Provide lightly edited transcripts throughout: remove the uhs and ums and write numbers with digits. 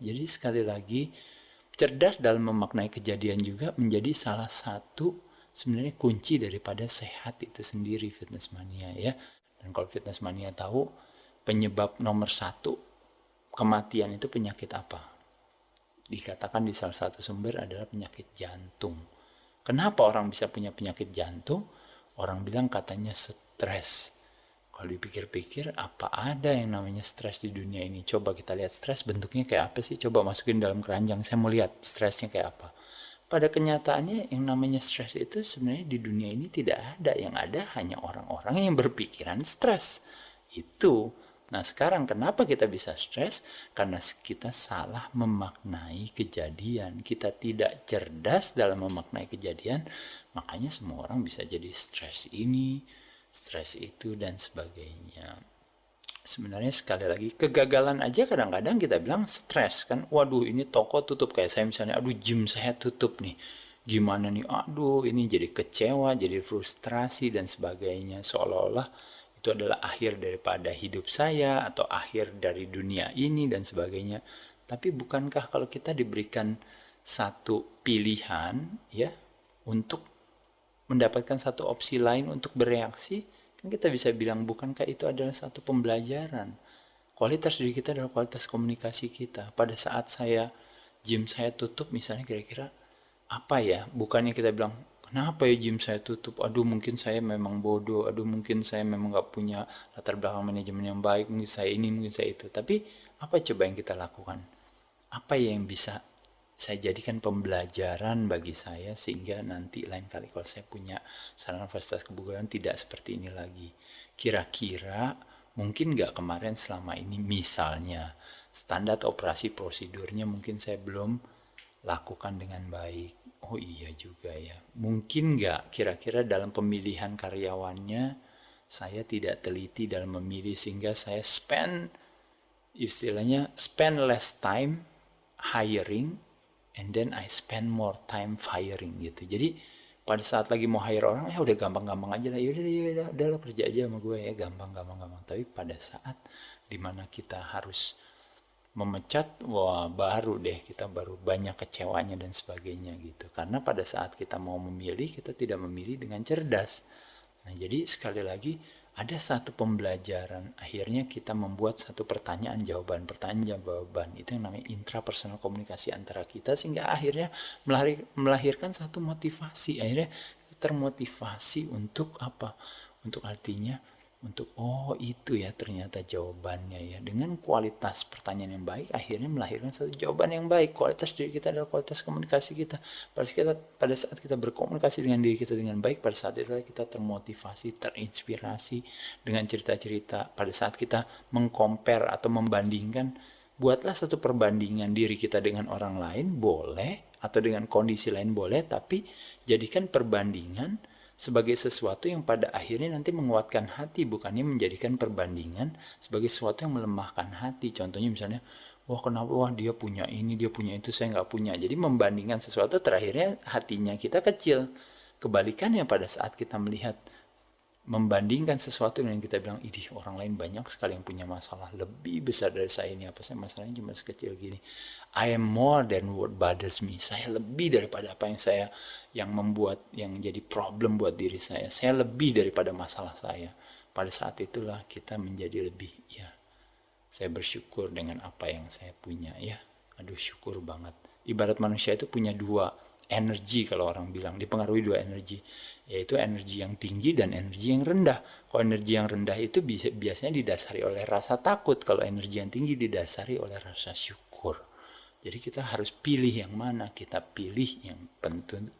Jadi sekali lagi, cerdas dalam memaknai kejadian juga menjadi salah satu sebenarnya kunci daripada sehat itu sendiri, Fitness Mania ya. Dan kalau Fitness Mania tahu penyebab nomor satu kematian itu penyakit apa? Dikatakan di salah satu sumber adalah penyakit jantung. Kenapa orang bisa punya penyakit jantung? Orang bilang katanya stres. Kalau dipikir-pikir, apa ada yang namanya stres di dunia ini? Coba kita lihat stres bentuknya kayak apa sih? Coba masukin dalam keranjang, saya mau lihat stresnya kayak apa. Pada kenyataannya yang namanya stres itu sebenarnya di dunia ini tidak ada. Yang ada hanya orang-orang yang berpikiran stres. Itu. Nah sekarang kenapa kita bisa stres? Karena kita salah memaknai kejadian. Kita tidak cerdas dalam memaknai kejadian. Makanya semua orang bisa jadi stres ini, stres itu, dan sebagainya. Sebenarnya sekali lagi, kegagalan aja kadang-kadang kita bilang stres kan. Waduh ini toko tutup, kayak saya misalnya, aduh gym saya tutup nih. Gimana nih, aduh ini jadi kecewa, jadi frustrasi dan sebagainya. Seolah-olah itu adalah akhir daripada hidup saya atau akhir dari dunia ini dan sebagainya. Tapi bukankah kalau kita diberikan satu pilihan ya untuk mendapatkan satu opsi lain untuk bereaksi, kan kita bisa bilang bukankah itu adalah satu pembelajaran. Kualitas diri kita adalah kualitas komunikasi kita. Pada saat gym saya tutup misalnya, kira-kira apa ya? Bukannya kita bilang, kenapa ya gym saya tutup? Aduh mungkin saya memang bodoh, aduh mungkin saya memang gak punya latar belakang manajemen yang baik, mungkin saya ini, mungkin saya itu. Tapi apa coba yang kita lakukan? Apa yang bisa saya jadikan pembelajaran bagi saya sehingga nanti lain kali kalau saya punya sarana fasilitas kebugaran tidak seperti ini lagi. Kira-kira mungkin nggak kemarin selama ini misalnya standar operasi prosedurnya mungkin saya belum lakukan dengan baik. Oh iya juga ya. Mungkin nggak kira-kira dalam pemilihan karyawannya saya tidak teliti dalam memilih sehingga saya spend less time hiring and then I spend more time firing gitu. Jadi pada saat lagi mau hire orang, ya udah gampang-gampang aja lah. Yaudah, udah lo kerja aja sama gue ya, gampang. Tapi pada saat dimana kita harus memecat, wah baru deh kita baru banyak kecewanya dan sebagainya gitu. Karena pada saat kita mau memilih, kita tidak memilih dengan cerdas. Nah, jadi sekali lagi ada satu pembelajaran. Akhirnya kita membuat satu pertanyaan jawaban. Itu yang namanya intrapersonal komunikasi antara kita sehingga akhirnya melahirkan satu motivasi. Akhirnya termotivasi untuk apa? Untuk artinya untuk oh itu ya ternyata jawabannya ya. Dengan kualitas pertanyaan yang baik akhirnya melahirkan satu jawaban yang baik. Kualitas diri kita adalah kualitas komunikasi kita. Pada saat kita berkomunikasi dengan diri kita dengan baik, pada saat itu kita termotivasi, terinspirasi dengan cerita-cerita. Pada saat kita mengcompare atau membandingkan, buatlah satu perbandingan diri kita dengan orang lain boleh atau dengan kondisi lain boleh, tapi jadikan perbandingan sebagai sesuatu yang pada akhirnya nanti menguatkan hati, bukannya menjadikan perbandingan sebagai sesuatu yang melemahkan hati. Contohnya misalnya, wah kenapa, wah dia punya ini, dia punya itu, saya nggak punya. Jadi membandingkan sesuatu terakhirnya hatinya kita kecil. Kebalikannya pada saat kita melihat membandingkan sesuatu dengan kita bilang, idih orang lain banyak sekali yang punya masalah lebih besar dari saya, ini apa sih masalahnya cuma sekecil gini. I am more than what bothers me. Saya lebih daripada apa yang membuat, yang jadi problem buat diri saya. Saya lebih daripada masalah saya. Pada saat itulah kita menjadi lebih, ya saya bersyukur dengan apa yang saya punya ya. Aduh syukur banget. Ibarat manusia itu punya dua energi, kalau orang bilang dipengaruhi dua energi, yaitu energi yang tinggi dan energi yang rendah. Kalau energi yang rendah itu biasanya didasari oleh rasa takut, kalau energi yang tinggi didasari oleh rasa syukur. Jadi kita harus pilih yang mana. Kita pilih yang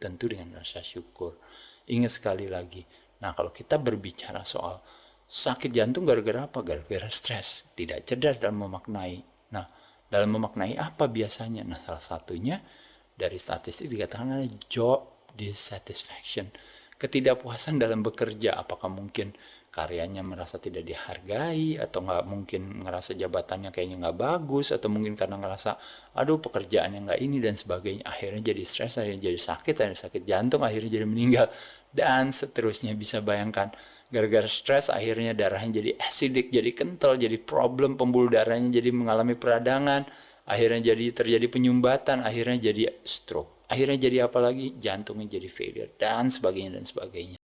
tentu dengan rasa syukur. Ingat sekali lagi, nah kalau kita berbicara soal sakit jantung gara-gara apa? Gara-gara stres, tidak cerdas dalam memaknai. Nah, dalam memaknai apa biasanya? Nah, salah satunya dari statistik dikatakan ada job dissatisfaction, ketidakpuasan dalam bekerja. Apakah mungkin karyanya merasa tidak dihargai, atau nggak mungkin ngerasa jabatannya kayaknya nggak bagus, atau mungkin karena ngerasa aduh pekerjaannya nggak ini dan sebagainya, akhirnya jadi stres, akhirnya jadi sakit jantung, akhirnya jadi meninggal dan seterusnya. Bisa bayangkan, gara-gara stres akhirnya darahnya jadi acidic, jadi kental, jadi problem, pembuluh darahnya jadi mengalami peradangan. akhirnya jadi terjadi penyumbatan, akhirnya jadi stroke, akhirnya jadi apa lagi, jantungnya jadi failure dan sebagainya dan sebagainya.